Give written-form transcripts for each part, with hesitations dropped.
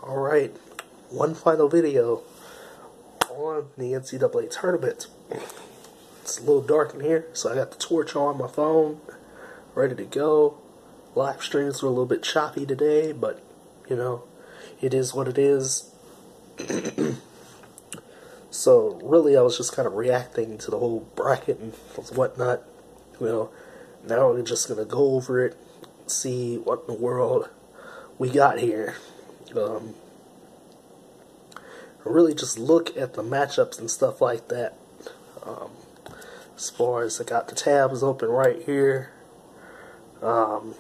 Alright, one final video on the NCAA tournament. It's a little dark in here, so I got the torch on my phone, ready to go. Live streams were a little bit choppy today, but, you know, it is what it is. So, really, I was just kind of reacting to the whole bracket and whatnot. You know, now we're just going to go over it, see what in the world we got here. Really just look at the matchups and stuff like that. As far as I got the tabs open right here. So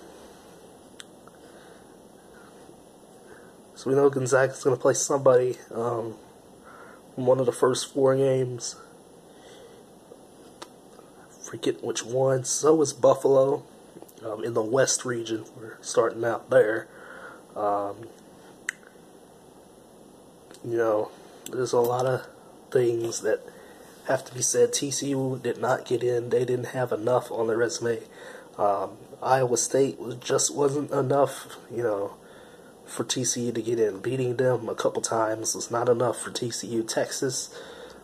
we know Gonzaga's going to play somebody in one of the first 4 games. Forget which one. So is Buffalo in the West region. We're starting out there. You know, there's a lot of things that have to be said. TCU did not get in. They didn't have enough on their resume. Iowa State just wasn't enough, you know, for TCU to get in. Beating them a couple times was not enough for TCU. Texas,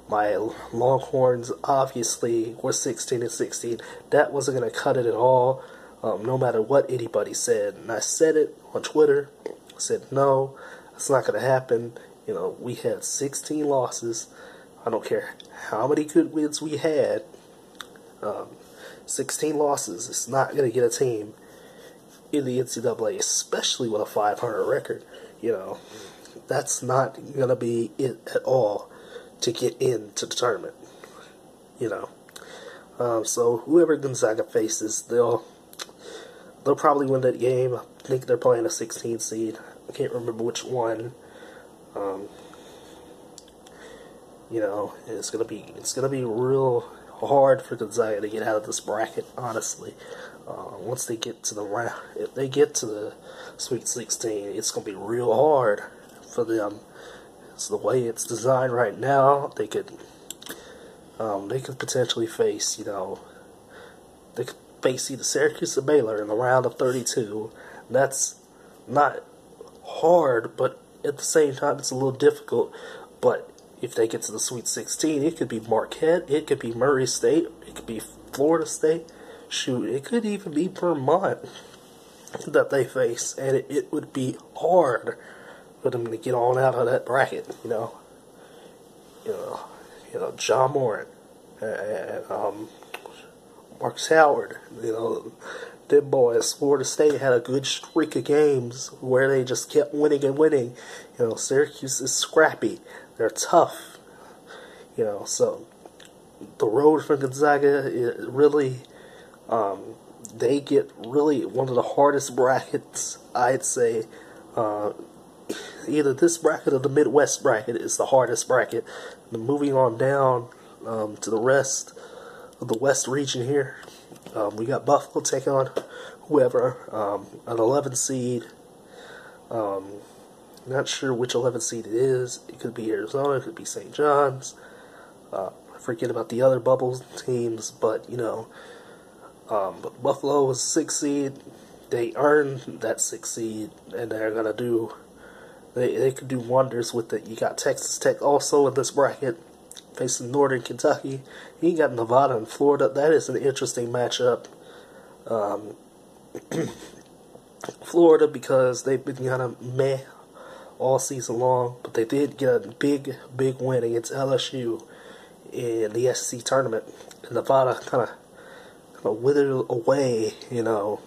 my Longhorns obviously were 16-16. That wasn't going to cut it at all, no matter what anybody said. And I said it on Twitter. I said, no, it's not going to happen. You know, we had 16 losses. I don't care how many good wins we had. 16 losses. It's not going to get a team in the NCAA, especially with a 500 record. You know, that's not going to be it at all to get into the tournament. You know, so whoever Gonzaga faces, they'll probably win that game. I think they're playing a 16 seed. I can't remember which one. You know, it's gonna be real hard for Gonzaga to get out of this bracket. Honestly, once they get to the round, if they get to the Sweet 16, it's gonna be real hard for them. It's the way it's designed right now. They could potentially face, you know, they could face either Syracuse or Baylor in the round of 32. That's not hard, but at the same time, it's a little difficult. But if they get to the Sweet 16, it could be Marquette, it could be Murray State, it could be Florida State. Shoot, it could even be Vermont that they face, and it would be hard for them to get on out of that bracket. You know, John Moran and Marcus Howard. You know, them boys. Florida State had a good streak of games where they just kept winning and winning. You know, Syracuse is scrappy. They're tough. You know, so the road for Gonzaga is really, they get really one of the hardest brackets, I'd say. Either this bracket or the Midwest bracket is the hardest bracket. And moving on down to the rest of the West region here, we got Buffalo taking on whoever, an 11 seed. Not sure which 11 seed it is. It could be Arizona, it could be St. John's. I forget about the other bubble teams, but, you know, but Buffalo was 6 seed. They earned that 6 seed, and they're going to do, they could do wonders with it. You got Texas Tech also in this bracket, facing Northern Kentucky. You got Nevada and Florida. That is an interesting matchup. Florida, because they've been kind of meh all season long, but they did get a big win against LSU in the SEC tournament. And Nevada kind of withered away, you know.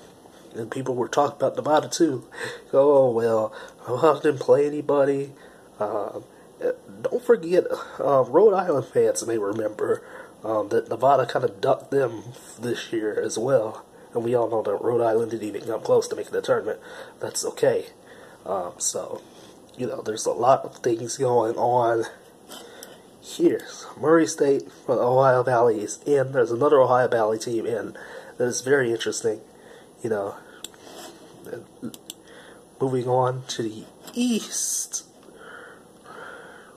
And people were talking about Nevada too. Oh well, Nevada didn't play anybody. Don't forget, Rhode Island fans may remember that Nevada kind of ducked them this year as well. And we all know that Rhode Island didn't even come close to making the tournament. That's okay. So, you know, there's a lot of things going on here. Murray State from the Ohio Valley is in. There's another Ohio Valley team in. That is very interesting. You know, moving on to the East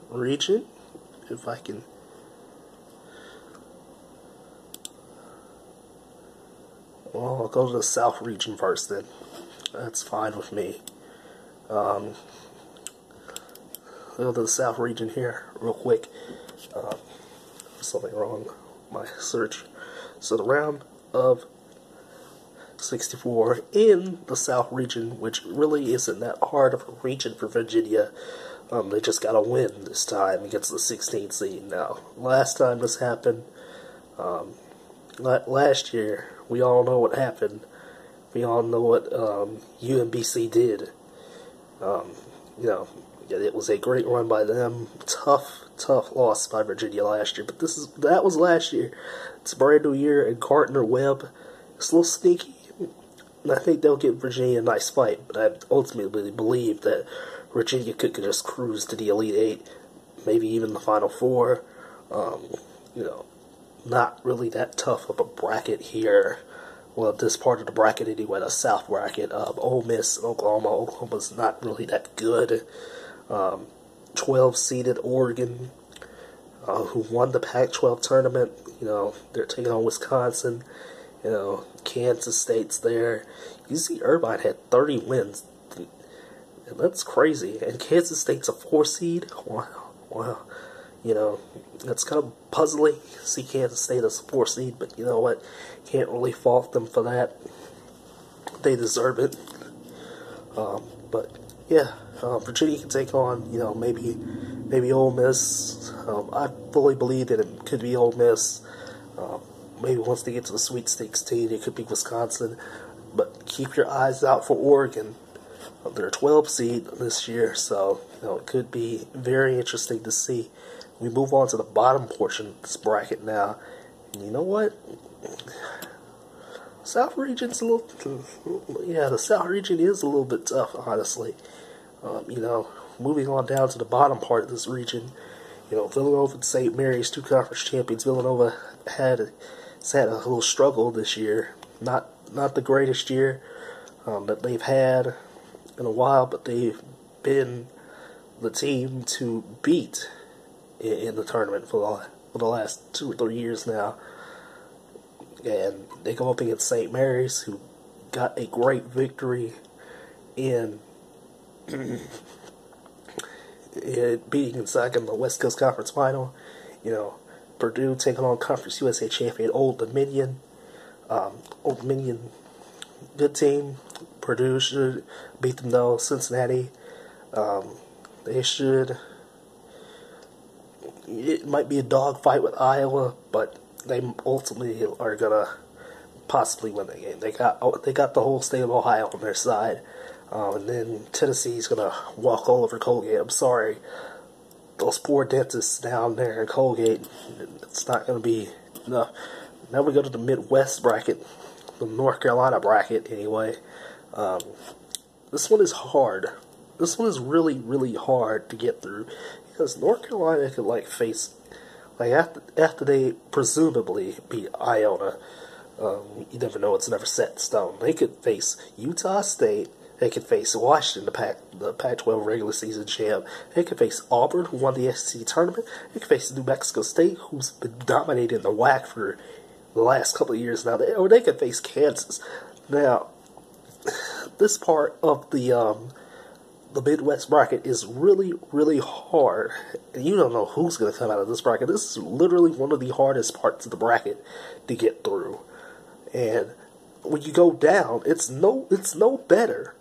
region, if I can. Well, I'll go to the South region first then. That's fine with me. go to the South region here real quick. Something wrong with my search. So the round of 64 in the South region, which really isn't that hard of a region for Virginia. They just got to win this time against the 16th seed. Now, last time this happened, last year, we all know what happened. We all know what UMBC did. It was a great run by them. Tough loss by Virginia last year. But that was last year. It's a brand new year, and Gardner Webb is a little sneaky. And I think they'll give Virginia a nice fight. But I ultimately believe that Virginia could just cruise to the Elite Eight, maybe even the Final Four. Not really that tough of a bracket here. Well, this part of the bracket anyway, the South bracket of Ole Miss and Oklahoma. Oklahoma's not really that good. 12-seeded Oregon, who won the Pac-12 tournament. They're taking on Wisconsin. Kansas State's there. UC Irvine had 30 wins. And that's crazy. And Kansas State's a 4-seed. Wow. That's kind of puzzling. See Kansas State as a 4-seed, but you know what? Can't really fault them for that. They deserve it. But yeah, Virginia can take on, maybe Ole Miss. I fully believe that it could be Ole Miss. Maybe once they get to the Sweet 16, it could be Wisconsin. But keep your eyes out for Oregon. They're a 12 seed this year, so it could be very interesting to see. We move on to the bottom portion of this bracket now. And you know what? South region's a little... Yeah, the South region is a little bit tough, honestly. Moving on down to the bottom part of this region. Villanova and St. Mary's, 2 conference champions. Villanova had a little struggle this year. Not the greatest year that they've had in a while, but they've been the team to beat in the tournament for the last 2 or 3 years now. And they go up against St. Mary's, who got a great victory in beating Ncaa in the West Coast Conference Final. Purdue taking on Conference USA champion Old Dominion. Old Dominion, good team. Purdue should beat them though. Cincinnati, they should. It might be a dogfight with Iowa, but they ultimately are gonna possibly win the game. They got the whole state of Ohio on their side, and then Tennessee's gonna walk all over Colgate. I'm sorry, those poor dentists down there in Colgate. It's not gonna be enough. Now we go to the Midwest bracket, the North Carolina bracket. Anyway, this one is hard. This one is really, really hard to get through because North Carolina could face. After they presumably beat Iona, you never know, it's never set in stone. They could face Utah State, they could face Washington, the Pac-12 regular season champ, they could face Auburn, who won the SEC tournament, they could face New Mexico State, who's been dominating the WAC for the last couple of years now, or they could face Kansas. Now, this part of the Midwest bracket is really, really hard. And you don't know who's going to come out of this bracket. This is literally one of the hardest parts of the bracket to get through. And when you go down, it's no better.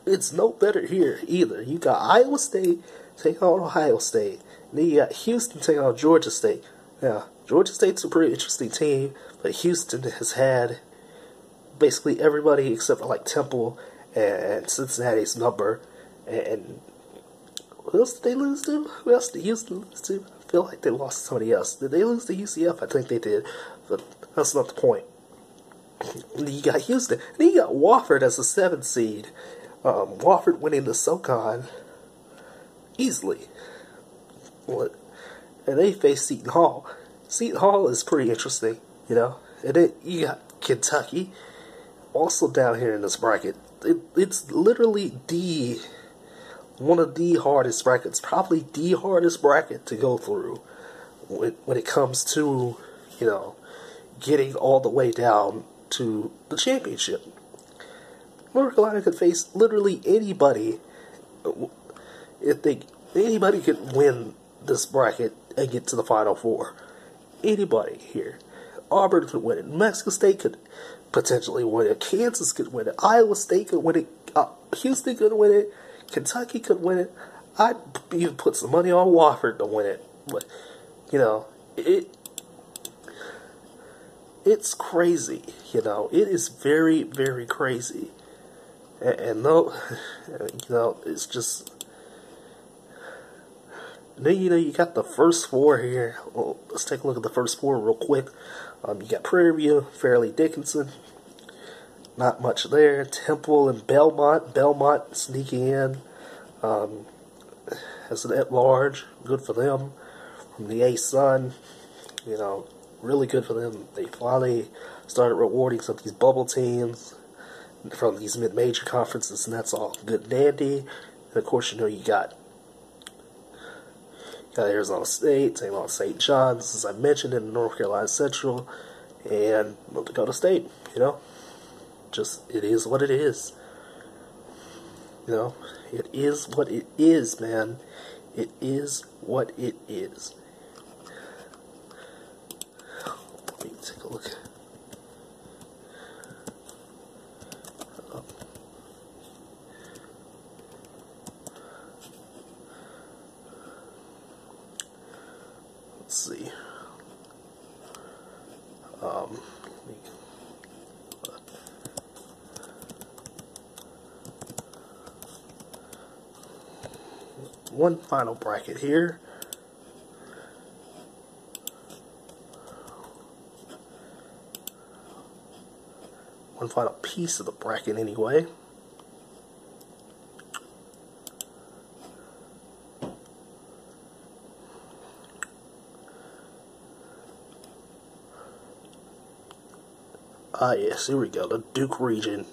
It's no better here either. You got Iowa State taking on Ohio State. And then you got Houston taking on Georgia State. Now, Georgia State's a pretty interesting team, but Houston has had basically everybody except for Temple and Cincinnati's number. And who else did they lose to? Who else did Houston lose to? I feel like they lost to somebody else. Did they lose to UCF? I think they did, but that's not the point. And then you got Houston. And then you got Wofford as a 7th seed. Wofford winning the SoCon easily. And they face Seton Hall. Seton Hall is pretty interesting, And then you got Kentucky, also down here in this bracket. It's literally one of the hardest brackets, probably the hardest bracket to go through when it comes to, getting all the way down to the championship. North Carolina could face literally anybody if they Anybody could win this bracket and get to the Final Four. Anybody here. Auburn could win it. New Mexico State could potentially win it. Kansas could win it. Iowa State could win it. Houston could win it. Kentucky could win it. I'd even put some money on Wofford to win it. But, you know, it's crazy. You know, it is very, very crazy. And no, you know, it's just. Then, you know, you got the first four here. Well, let's take a look at the first four real quick. You got Prairie View, Fairleigh Dickinson. Not much there. Temple and Belmont. Belmont sneaking in as an at-large. Good for them. From the A-Sun, you know, really good for them. They finally started rewarding some of these bubble teams from these mid-major conferences, and that's all good and dandy. And of course, you know, you got Arizona State, same on St. John's, as I mentioned, in North Carolina Central, and North Dakota State. You know, just it is what it is. You know, it is what it is, man. It is what it is. Let me take a look. Let's see. One final bracket here. One final piece of the bracket anyway. Yes, here we go. The Duke region.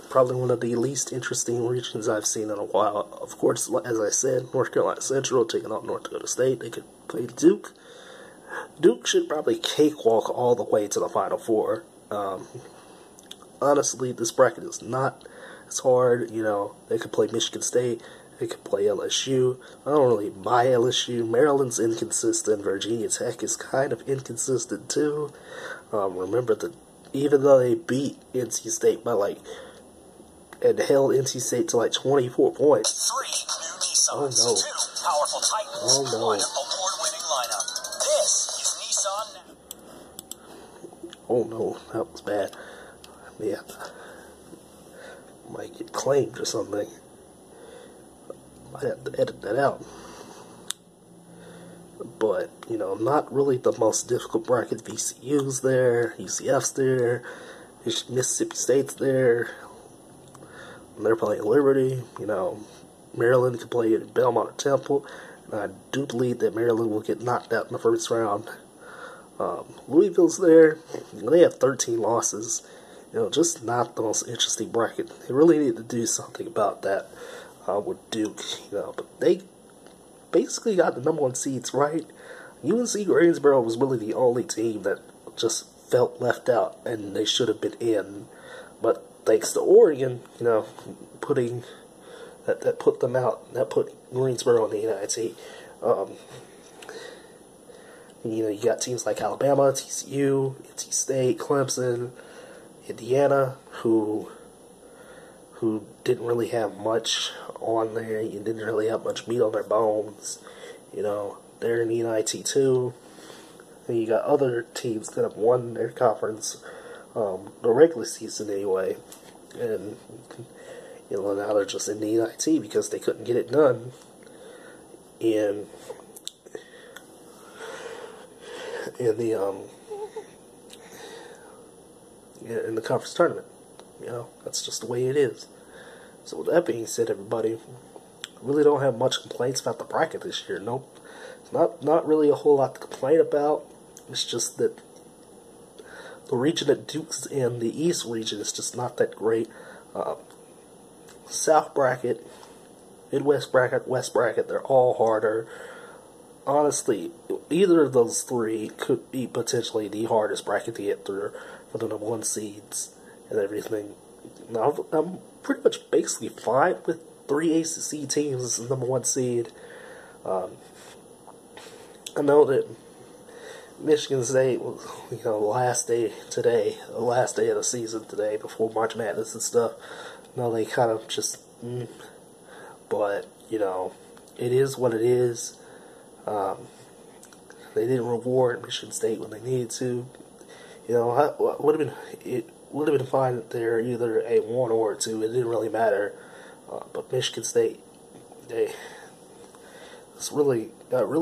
Probably one of the least interesting regions I've seen in a while. Of course, as I said, North Carolina Central taking on North Dakota State. They could play Duke. Duke should probably cakewalk all the way to the Final Four. Honestly, this bracket is not as hard. You know, they could play Michigan State. They could play LSU. I don't really buy LSU. Maryland's inconsistent. Virginia Tech is kind of inconsistent too. Remember that even though they beat NC State by and held NC State to 24 points. 3 new Nissans, oh no. 2 powerful Titans, oh no. 1 award-winning lineup. This is Nissan. Oh no, that was bad. Yeah, might get claimed or something. Might have to edit that out. But, you know, not really the most difficult bracket. VCU's there, UCF's there, Mississippi State's there. They're playing Liberty. You know, Maryland can play at Belmont or Temple. And I do believe that Maryland will get knocked out in the first round. Louisville's there. They have 13 losses. You know, just not the most interesting bracket. They really need to do something about that with Duke. You know, but they basically got the #1 seeds right. UNC Greensboro was really the only team that just felt left out, and they should have been in. But thanks to Oregon, you know, putting that put them out, that put Greensboro in the NIT. You know, you got teams like Alabama, TCU, NC State, Clemson, Indiana, who didn't really have much on there. You didn't really have much meat on their bones. You know, they're in the NIT too. And you got other teams that have won their conference, the regular season anyway. And, you know, now they're just in the NIT because they couldn't get it done in the conference tournament. You know, that's just the way it is. So with that being said, everybody, I really don't have much complaints about the bracket this year. Nope. It's not really a whole lot to complain about. It's just that the region that Duke's in, the East region, is just not that great. South bracket, Midwest bracket, West bracket, they're all harder. Honestly, either of those three could be potentially the hardest bracket to get through for the #1 seeds and everything. Now, I'm pretty much basically fine with 3 ACC teams as the number 1 seed. I know that Michigan State was, last day today, the last day of the season today before March Madness and stuff. They kind of just, but, it is what it is. They didn't reward Michigan State when they needed to. It would have been fine if they're either a 1 or a 2. It didn't really matter. But Michigan State, I really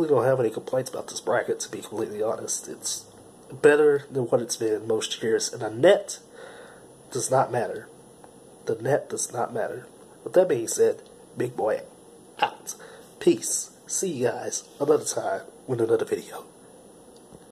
don't have any complaints about this bracket, to be completely honest. It's better than what it's been most years, and the net does not matter. The net does not matter. With that being said, big boy out. Peace. See you guys another time with another video.